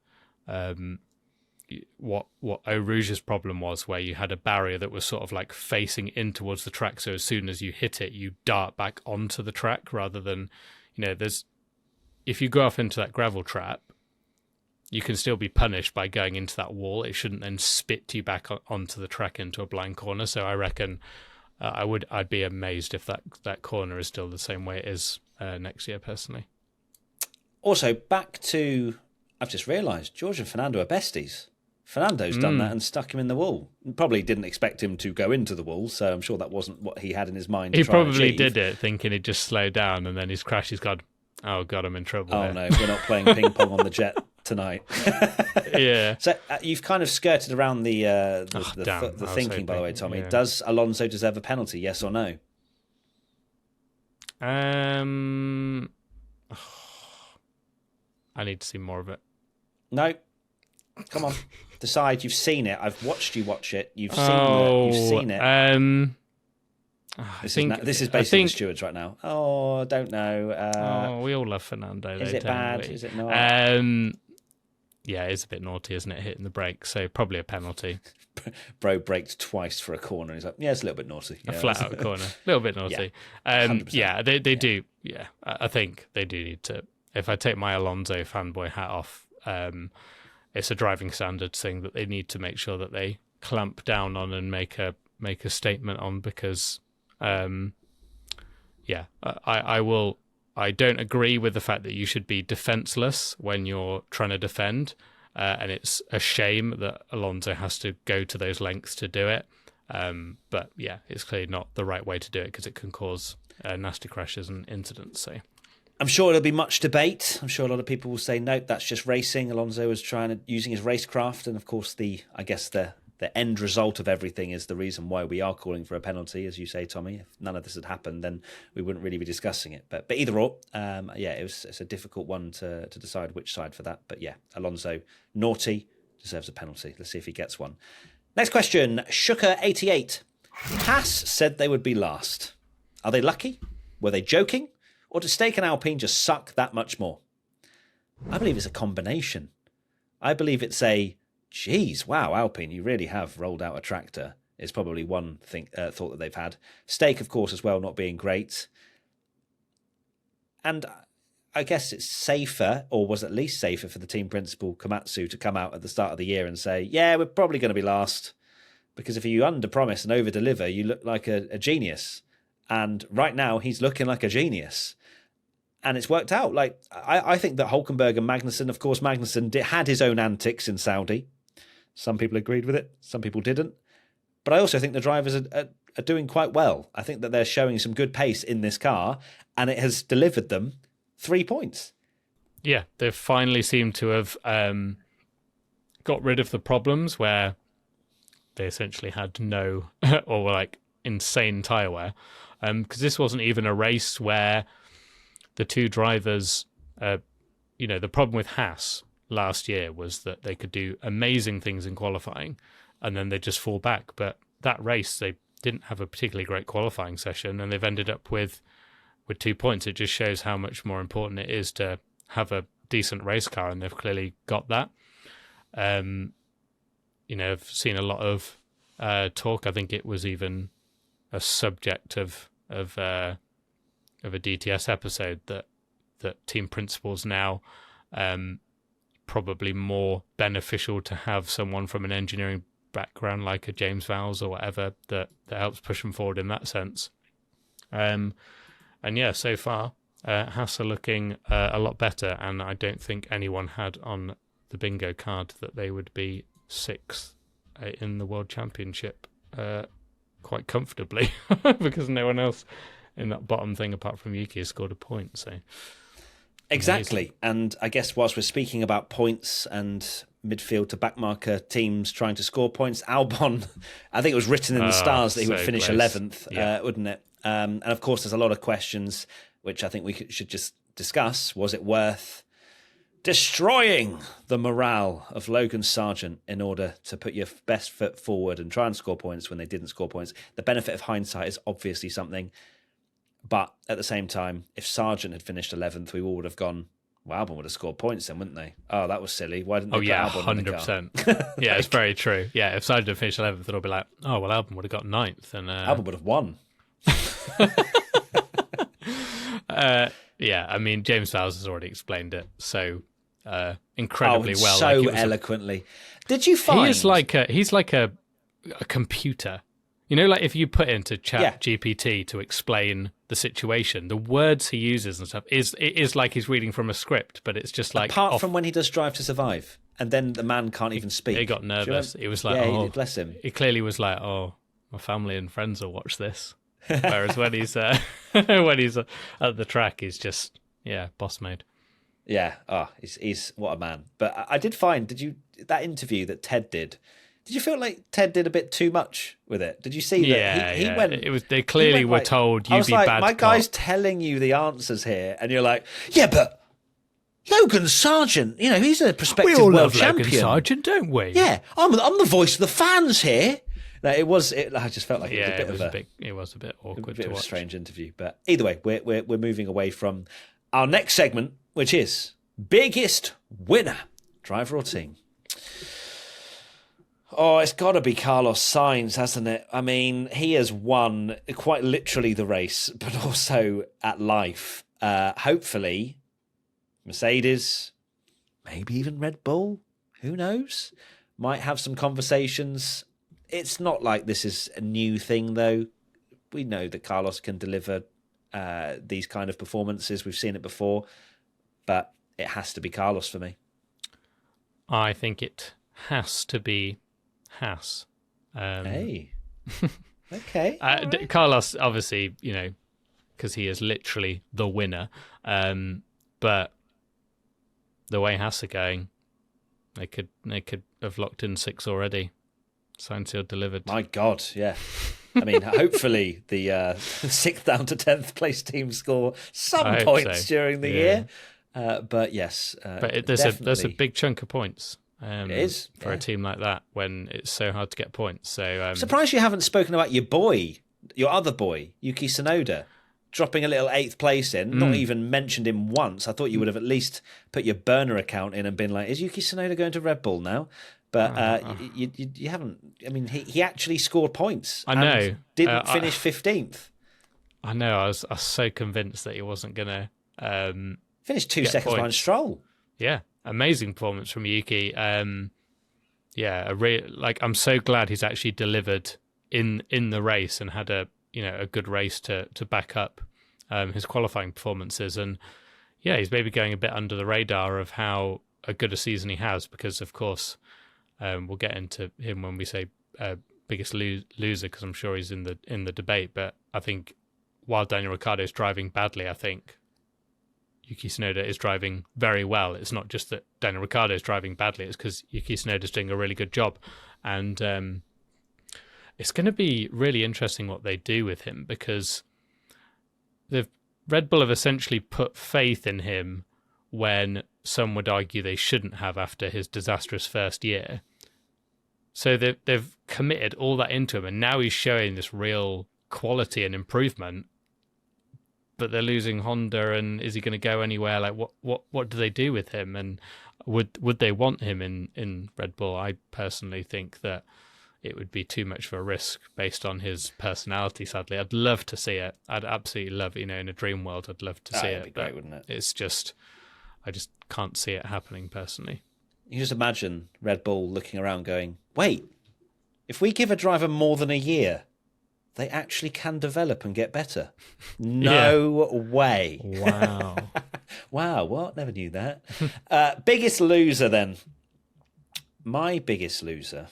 What Eau Rouge's problem was, where you had a barrier that was sort of like facing in towards the track. So as soon as you hit it, you dart back onto the track rather than, if you go off into that gravel trap, you can still be punished by going into that wall. It shouldn't then spit you back onto the track into a blind corner. So I reckon I'd be amazed if that corner is still the same way it is next year, personally. Also, back to, I've just realised, George and Fernando are besties. Fernando's done that and stuck him in the wall. Probably didn't expect him to go into the wall, so I'm sure that wasn't what he had in his mind. He probably did it thinking he'd just slow down, and then his crash, he's gone, oh God, I'm in trouble. Oh no, we're not playing ping pong on the jet tonight. Yeah. So you've kind of skirted around the thinking, by the way, Tommy. Yeah. Does Alonso deserve a penalty? Yes or no? I need to see more of it. No. Come on. Decide. You've seen it. I've watched you watch it. You've seen it. This is basically the stewards right now. Oh, I don't know. We all love Fernando. Is it bad? Is it not? Yeah, it's a bit naughty, isn't it? Hitting the brake, so probably a penalty. Bro braked twice for a corner. He's like, yeah, it's a little bit naughty. A flat out corner, a little bit naughty. Yeah, they do. Yeah, I think they do need to. If I take my Alonso fanboy hat off, it's a driving standards thing that they need to make sure that they clamp down on and make a statement on, because I don't agree with the fact that you should be defenseless when you're trying to defend. and it's a shame that Alonso has to go to those lengths to do it. But yeah, it's clearly not the right way to do it because it can cause nasty crashes and incidents. So I'm sure there'll be much debate. I'm sure a lot of people will say, nope, that's just racing. Alonso was using his racecraft, and of course the end result of everything is the reason why we are calling for a penalty, as you say, Tommy. If none of this had happened, then we wouldn't really be discussing it. But either or, it's a difficult one to decide which side for that. But yeah, Alonso, naughty, deserves a penalty. Let's see if he gets one. Next question, Shooker88. Haas said they would be last. Are they lucky? Were they joking? Or does Stake and Alpine just suck that much more? I believe it's a combination. I believe it's geez, wow, Alpine, you really have rolled out a tractor, is probably one thought that they've had. Stake, of course, as well, not being great. And I guess it's safer, or was at least safer, for the team principal, Komatsu, to come out at the start of the year and say, yeah, we're probably going to be last. Because if you under-promise and over-deliver, you look like a genius. And right now, he's looking like a genius. And it's worked out. Like I think that Hülkenberg and Magnussen, of course, Magnussen had his own antics in Saudi. Some people agreed with it. Some people didn't. But I also think the drivers are doing quite well. I think that they're showing some good pace in this car, and it has delivered them 3 points. Yeah, they've finally seemed to have got rid of the problems where they essentially had no or like insane tyre wear. Because this wasn't even a race where the two drivers, the problem with Haas last year was that they could do amazing things in qualifying and then they just fall back. But that race, they didn't have a particularly great qualifying session and they've ended up with 2 points. It just shows how much more important it is to have a decent race car, and they've clearly got that. I've seen a lot of talk. I think it was even a subject of a DTS episode that team principals now probably more beneficial to have someone from an engineering background like a James Vowles or whatever that helps push them forward in that sense. And yeah, so far Haas are looking a lot better, and I don't think anyone had on the bingo card that they would be sixth in the World Championship quite comfortably because no one else in that bottom thing apart from Yuki has scored a point. So exactly. Amazing. And I guess whilst we're speaking about points and midfield to backmarker teams trying to score points, Albon, I think it was written in the stars that he would finish close. 11th, wouldn't it? And of course there's a lot of questions which I think we should just discuss. Was it worth destroying the morale of Logan Sargent in order to put your best foot forward and try and score points when they didn't score points? The benefit of hindsight is obviously something. But at the same time, if Sargent had finished 11th, we all would have gone, well, Albon would have scored points then, wouldn't they? Oh, that was silly. Why didn't they put Albon in the car? 100%. Yeah, it's very true. Yeah, if Sargent had finished 11th, it'll be like, oh, well, Albon would have got 9th. And Albon would have won. Yeah, I mean, James Vowles has already explained it so incredibly well. So eloquently. Did you find... He's like a computer. You know, like if you put into Chat GPT to explain the situation, the words he uses and stuff it is like he's reading from a script, but it's just like apart from when he does Drive to Survive, and then the man can't even speak. He got nervous. He was like, he bless him. He clearly was like, oh, my family and friends will watch this. Whereas when he's at the track, he's just boss mode. Yeah, he's what a man. But I did find, that interview that Ted did? Did you feel like Ted did a bit too much with it? Did you see that? He went. It was. They clearly were told you be bad. My guy's telling you the answers here, and you're like, yeah, but Logan Sargent, he's a prospective we all world love champion. Logan Sargent, don't we? Yeah, I'm the voice of the fans here. No, I just felt like it was a bit awkward. A bit of a strange interview, but either way, we're moving away from our next segment, which is biggest winner, driver or team. Oh, it's got to be Carlos Sainz, hasn't it? I mean, he has won quite literally the race, but also at life. Hopefully, Mercedes, maybe even Red Bull, who knows, might have some conversations. It's not like this is a new thing, though. We know that Carlos can deliver these kind of performances. We've seen it before, but it has to be Carlos for me. I think it has to be Haas. Hey. Okay. Right. Carlos, obviously, because he is literally the winner. But the way Haas are going, they could have locked in 6 already. Signed, sealed, delivered. My God, yeah. I mean, hopefully the 6th down to 10th place team score some points during the year. But yes, but there's a big chunk of points. It is for a team like that when it's so hard to get points. So I'm surprised you haven't spoken about your other boy, Yuki Tsunoda, dropping a little 8th place in. Not even mentioned him once. I thought you would have at least put your burner account in and been like, "Is Yuki Tsunoda going to Red Bull now?" But you haven't. I mean, he actually scored points. I know. And didn't finish 15th. I know. I was so convinced that he wasn't going to finish 2 seconds behind Stroll. Yeah, amazing performance from Yuki. I'm so glad he's actually delivered in the race and had a good race to back up his qualifying performances. And yeah, he's maybe going a bit under the radar of how a good a season he has, because of course. We'll get into him when we say biggest loser, because I'm sure he's in the debate. But I think while Daniel Ricciardo is driving badly, I think Yuki Tsunoda is driving very well. It's not just that Daniel Ricciardo is driving badly; it's because Yuki Tsunoda is doing a really good job, and it's going to be really interesting what they do with him, because the Red Bull have essentially put faith in him when some would argue they shouldn't have after his disastrous first year. So they've committed all that into him, and now he's showing this real quality and improvement. But they're losing Honda, and is he going to go anywhere? Like, what do they do with him? And would they want him in Red Bull? I personally think that it would be too much of a risk based on his personality, sadly. I'd love to see it. I'd absolutely love it. In a dream world, I'd love to see it. That'd be great, wouldn't it? It's just, I just can't see it happening personally. You just imagine Red Bull looking around going, wait, if we give a driver more than a year, they actually can develop and get better. No way. Wow. Wow, what? Never knew that. Biggest loser then. My biggest loser.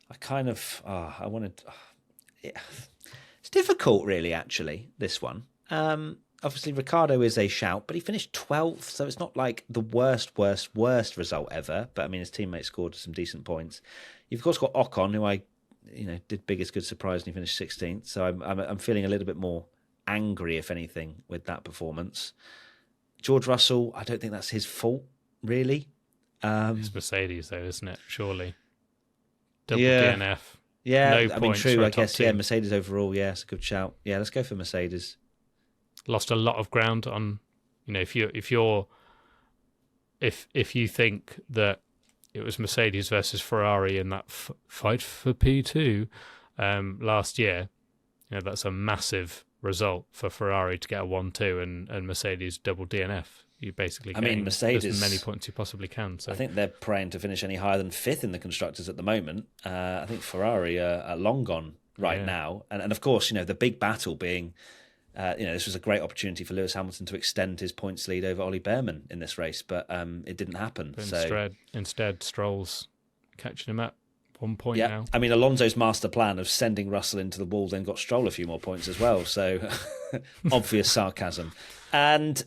It's difficult really, actually, this one. Obviously, Ricciardo is a shout, but he finished 12th, so it's not like the worst result ever. But I mean, his teammates scored some decent points. You've of course got Ocon, who I, did biggest good surprise, and he finished 16th. So I'm feeling a little bit more angry, if anything, with that performance. George Russell, I don't think that's his fault, really. It's Mercedes, though, isn't it? Surely. Double DNF. Yeah, no I mean, true. I guess, team. Mercedes overall. Yeah, it's a good shout. Yeah, let's go for Mercedes. Lost a lot of ground on, if you think that it was Mercedes versus Ferrari in that fight for P2 last year, that's a massive result for Ferrari to get a 1-2 and Mercedes double DNF. You basically Mercedes as many points you possibly can. So I think they're praying to finish any higher than 5th in the constructors at the moment. I think Ferrari are long gone now, and of course the big battle being. This was a great opportunity for Lewis Hamilton to extend his points lead over Ollie Behrman in this race, but it didn't happen. But instead, Stroll's catching him at 1 point now. I mean, Alonso's master plan of sending Russell into the wall then got Stroll a few more points as well, so obvious sarcasm. And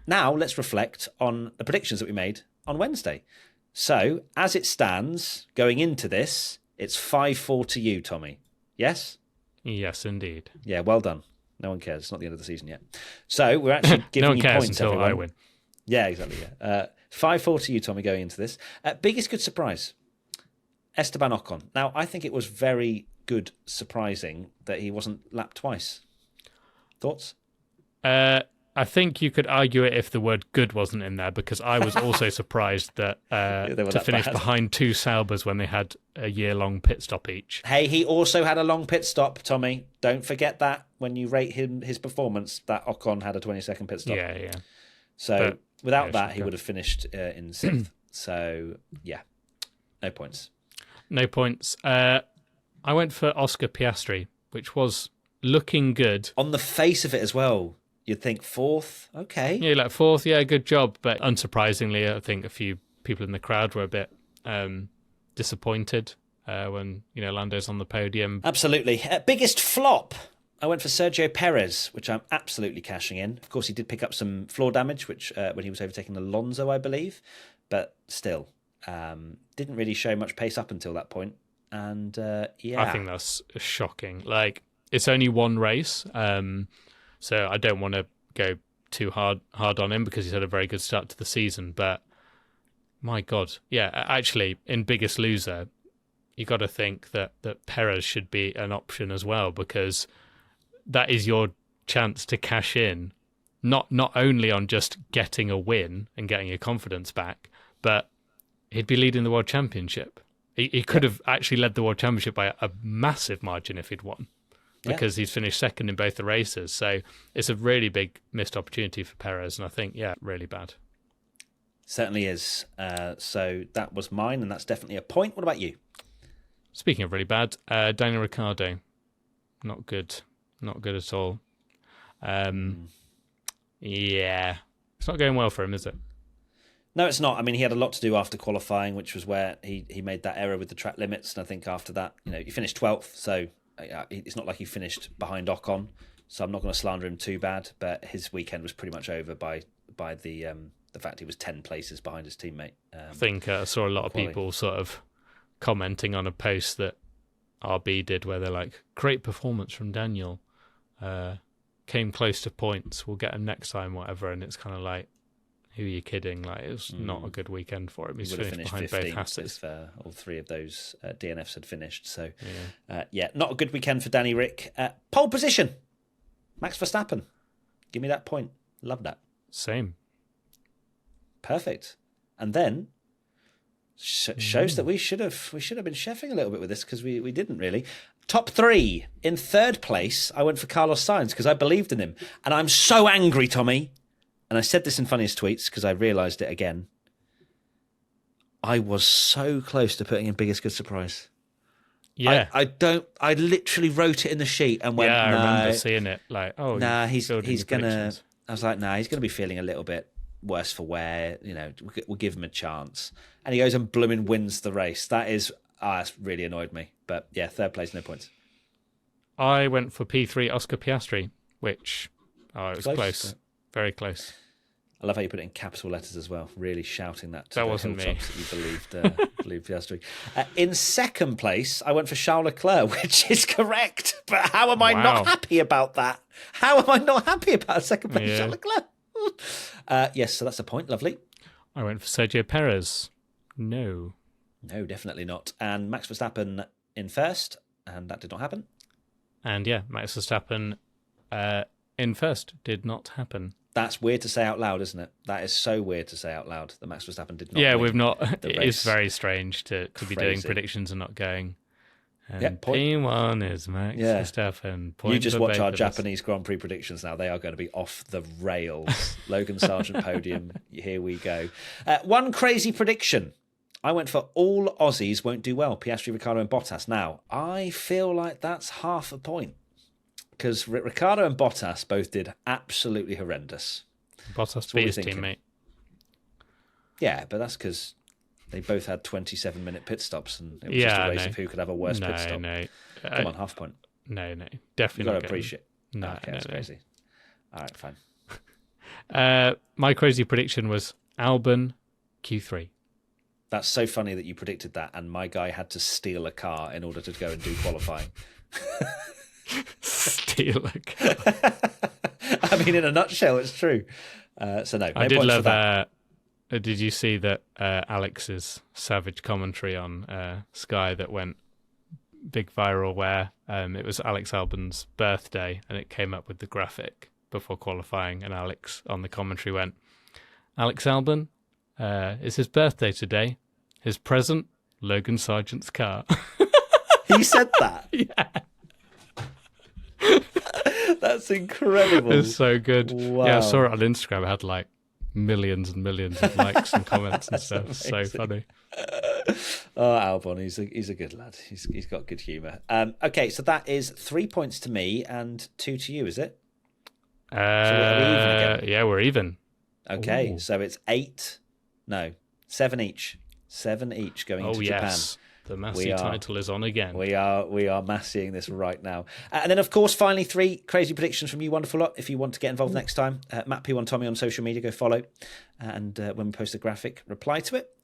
now let's reflect on the predictions that we made on Wednesday. So, as it stands, going into this, it's 5-4 to you, Tommy. Yes? Yes, indeed. Yeah, well done. No one cares. It's not the end of the season yet. So we're actually giving you points, until everyone. I win. Yeah, exactly. Yeah. 5-4 to you, Tommy, going into this. Biggest good surprise, Esteban Ocon. Now, I think it was very good surprising that he wasn't lapped twice. Thoughts? I think you could argue it if the word good wasn't in there, because I was also surprised that to finish behind 2 Saubers when they had a year-long pit stop each. Hey, he also had a long pit stop, Tommy. Don't forget that when you rate his performance, that Ocon had a 20-second pit stop. Yeah. So without that, he would have finished in 6th. So, yeah, no points. No points. I went for Oscar Piastri, which was looking good. On the face of it as well. You'd think fourth. Okay. Yeah, like fourth. Yeah, good job. But unsurprisingly, I think a few people in the crowd were a bit disappointed when Lando's on the podium. Absolutely. Biggest flop. I went for Sergio Perez, which I'm absolutely cashing in. Of course, he did pick up some floor damage, which when he was overtaking Alonso, I believe, but still didn't really show much pace up until that point. And I think that's shocking. Like, it's only one race, so I don't want to go too hard on him because he's had a very good start to the season. But my God, yeah, actually, in Biggest Loser, you got to think that Perez should be an option as well, because that is your chance to cash in, not only on just getting a win and getting your confidence back, but he'd be leading the World Championship. He could have actually led the World Championship by a massive margin if he'd won, because he's finished second in both the races. So it's a really big missed opportunity for Perez, and I think, really bad. Certainly is. So that was mine, and that's definitely a point. What about you? Speaking of really bad, Daniel Ricciardo, not good. Not good at all. Yeah. It's not going well for him, is it? No, it's not. I mean, he had a lot to do after qualifying, which was where he made that error with the track limits. And I think after that, he finished 12th. So it's not like he finished behind Ocon. So I'm not going to slander him too bad. But his weekend was pretty much over by the fact he was 10 places behind his teammate. I think I saw a lot of people sort of commenting on a post that RB did where they're like, great performance from Daniel. Came close to points. We'll get him next time, whatever. And it's kind of like, who are you kidding? Like, it was not a good weekend for him. He's finished behind both Hasses. If all three of those DNFs had finished. So, not a good weekend for Danny Rick. Pole position. Max Verstappen. Give me that point. Love that. Same. Perfect. And then shows that we should have been chefing a little bit with this, because we didn't really. Top three. In third place, I went for Carlos Sainz because I believed in him. And I'm so angry, Tommy. And I said this in funniest tweets because I realised it again. I was so close to putting in biggest good surprise. Yeah. I literally wrote it in the sheet and went, I remember seeing it. Like, he's going to... I was like, he's going to be feeling a little bit worse for wear. We'll give him a chance. And he goes and blooming wins the race. That's really annoyed me. But yeah, third place, no points. I went for P3 Oscar Piastri, which it was close. Very close. I love how you put it in capital letters as well. Really shouting that. That wasn't me. That you believed Piastri. In second place, I went for Charles Leclerc, which is correct. But how am I not happy about that? How am I not happy about second place Charles Leclerc? Yes, so that's a point. Lovely. I went for Sergio Perez. No, definitely not. And Max Verstappen in first, and that did not happen. And Max Verstappen in first did not happen. That's weird to say out loud, isn't it? That is so weird to say out loud that Max Verstappen did not. Yeah, we've not. It's very strange to be doing predictions and not going. And P1 is Max Verstappen. You just watch our Japanese Grand Prix predictions now. They are going to be off the rails. Logan Sargent podium. Here we go. One crazy prediction. I went for all Aussies won't do well. Piastri, Ricciardo and Bottas. Now, I feel like that's half a point, because Ricciardo and Bottas both did absolutely horrendous. Bottas beat his teammate. Yeah, but that's because they both had 27-minute pit stops, and it was just a race of who could have a worse pit stop. Come on, half point. No, definitely. You've got to appreciate. No, that's crazy. All right, fine. My crazy prediction was Albon Q3. That's so funny that you predicted that, and my guy had to steal a car in order to go and do qualifying. Steal a car. I mean, in a nutshell, it's true. So no I did love that. Did you see that Alex's savage commentary on Sky that went big viral, where it was Alex Albon's birthday and it came up with the graphic before qualifying, and Alex on the commentary went, Alex Albon, it's his birthday today. His present, Logan Sargent's car. He said that? Yeah. That's incredible. It's so good. Wow. Yeah, I saw it on Instagram. It had like millions and millions of likes and comments and stuff. Amazing. So funny. Albon, he's a good lad. He's got good humour. Okay, so that is 3 points to me and 2 to you, is it? are we even again? Yeah, we're even. Okay, Ooh. so it's 7 each. 7 each going into Japan. Yes. The Massey title is on again. We are Masseying this right now. And then, of course, finally, 3 crazy predictions from you wonderful lot. If you want to get involved next time, Matt P1 Tommy on social media, go follow. And when we post a graphic, reply to it.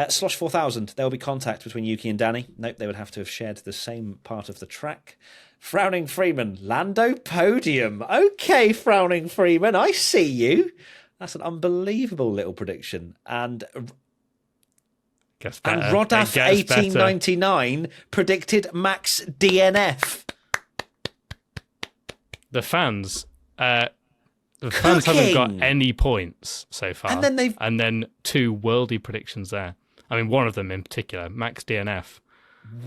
Slosh 4000, there will be contact between Yuki and Danny. Nope, they would have to have shared the same part of the track. Frowning Freeman, Lando podium. Okay, Frowning Freeman, I see you. That's an unbelievable little prediction. And Rodaf 1899 predicted Max DNF. The fans haven't got any points so far. And then 2 worldy predictions there. I mean, one of them in particular, Max DNF.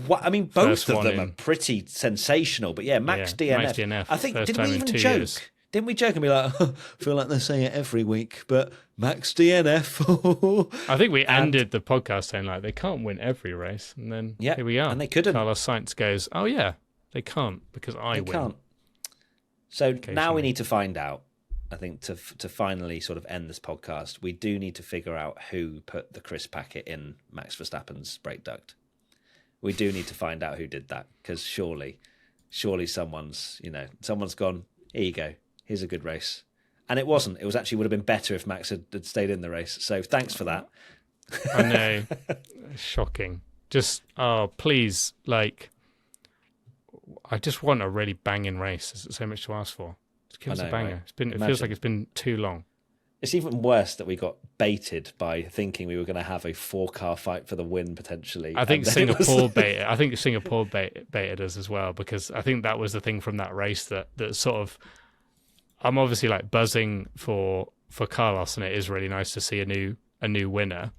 What, I mean, both of them are pretty sensational. But yeah, Max DNF. I think, did we even joke? Years. Didn't we joke and be like, I feel like they say it every week, but Max DNF. I think we ended the podcast saying, like, they can't win every race. And then here we are. And they couldn't. Carlos Sainz goes, oh, yeah, they can't because I win. Can't. So now we need to find out, I think, to finally sort of end this podcast, we do need to figure out who put the crisp packet in Max Verstappen's brake duct. We do need to find out who did that, because surely someone's gone, here you go. Here's a good race. And it wasn't. It was actually would have been better if Max had stayed in the race. So thanks for that. I know. Shocking. Just, please, like, I just want a really banging race. There's so much to ask for. Just give us a banger. Right? It feels like it's been too long. It's even worse that we got baited by thinking we were going to have a 4-car fight for the win potentially. I think Singapore baited. I think Singapore baited us as well, because I think that was the thing from that race that sort of. I'm obviously like buzzing for Carlos, and it is really nice to see a new winner,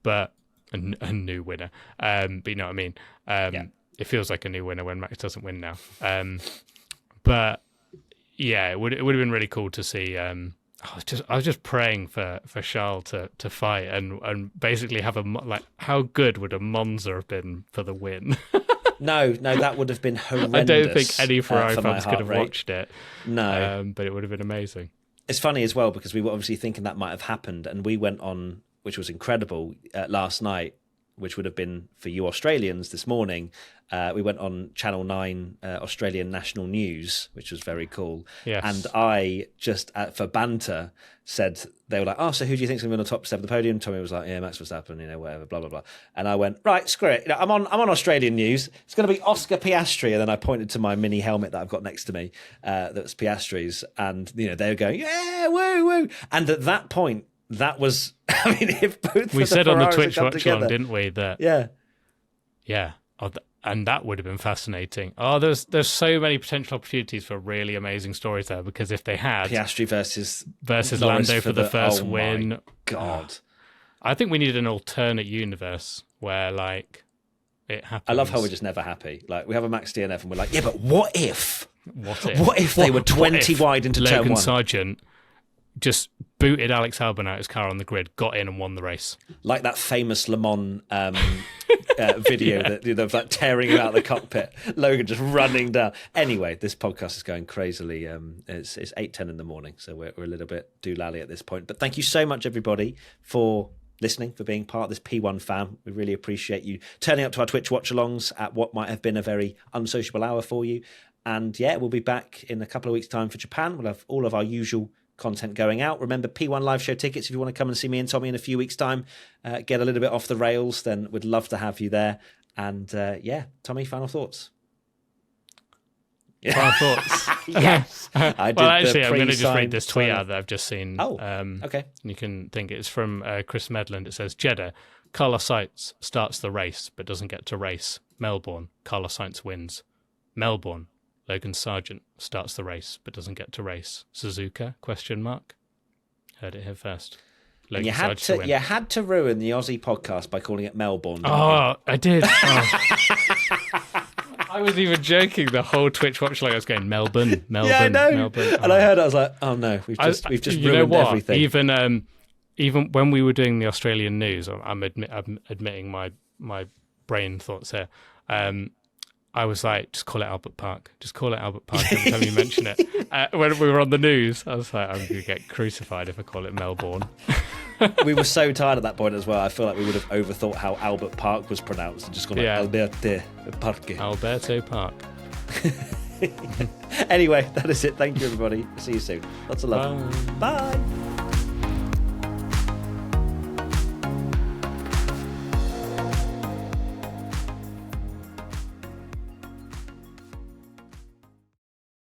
but a new winner. But you know what I mean. It feels like a new winner when Max doesn't win now. But yeah, it would have been really cool to see. I was just praying for Charles to fight and basically have how good would a Monza have been for the win? No, that would have been horrendous. I don't think any Ferrari fans could have watched it. No. But it would have been amazing. It's funny as well, because we were obviously thinking that might have happened, and we went on, which was incredible, last night, which would have been for you Australians this morning. We went on Channel 9 Australian National News, which was very cool. Yes. And I just, for banter, said, they were like, oh, so who do you think's going to be on the top 7 of the podium? Tommy was like, yeah, Max Verstappen, whatever, blah, blah, blah. And I went, right, screw it. I'm on Australian News. It's going to be Oscar Piastri. And then I pointed to my mini helmet that I've got next to me, that's Piastri's. And, they were going, yeah, woo, woo. And at that point, that was, I mean, if both we of said the on the Ferraris Twitch come watch together, along, didn't we? That yeah, and that would have been fascinating. Oh, there's so many potential opportunities for really amazing stories there, because if they had Piastri versus Lando for the first win, my God, I think we needed an alternate universe where like it happens. I love how we're just never happy. Like we have a Max DNF and we're like, yeah, but what if they were 20 wide into turn 1? Logan Sargent just booted Alex Albon out his car on the grid, got in and won the race. Like that famous Le Mans video that of like tearing him out of the cockpit. Logan just running down. Anyway, this podcast is going crazily. It's 8:10 in the morning, so we're a little bit doolally at this point. But thank you so much, everybody, for listening, for being part of this P1 fam. We really appreciate you turning up to our Twitch watch-alongs at what might have been a very unsociable hour for you. And yeah, we'll be back in a couple of weeks' time for Japan. We'll have all of our usual content going out. Remember, P1 live show tickets, if you want to come and see me and Tommy in a few weeks' time, get a little bit off the rails, then we'd love to have you there. And Tommy, final thoughts? Final thoughts? Yes. I'm going to just read this tweet out that I've just seen. Okay. You can think it's from Chris Medland. It says, Jeddah, Carlos Sainz starts the race but doesn't get to race. Melbourne, Carlos Sainz wins. Melbourne, Logan Sargent starts the race but doesn't get to race. Suzuka? ? Heard it here first. You had to ruin the Aussie podcast by calling it Melbourne. I did. I was even joking the whole Twitch watch, like I was going Melbourne. Yeah, I know. Melbourne. And I heard it, I was like, oh no, we've just ruined everything. Even when we were doing the Australian news, I'm admitting my brain thoughts here. I was like, just call it Albert Park. Just call it Albert Park every time you mention it. When we were on the news, I was like, I'm going to get crucified if I call it Melbourne. We were so tired at that point as well. I feel like we would have overthought how Albert Park was pronounced and just gone like Alberto Parque. Alberto Park. Anyway, that is it. Thank you, everybody. See you soon. Lots of love. Bye. Bye.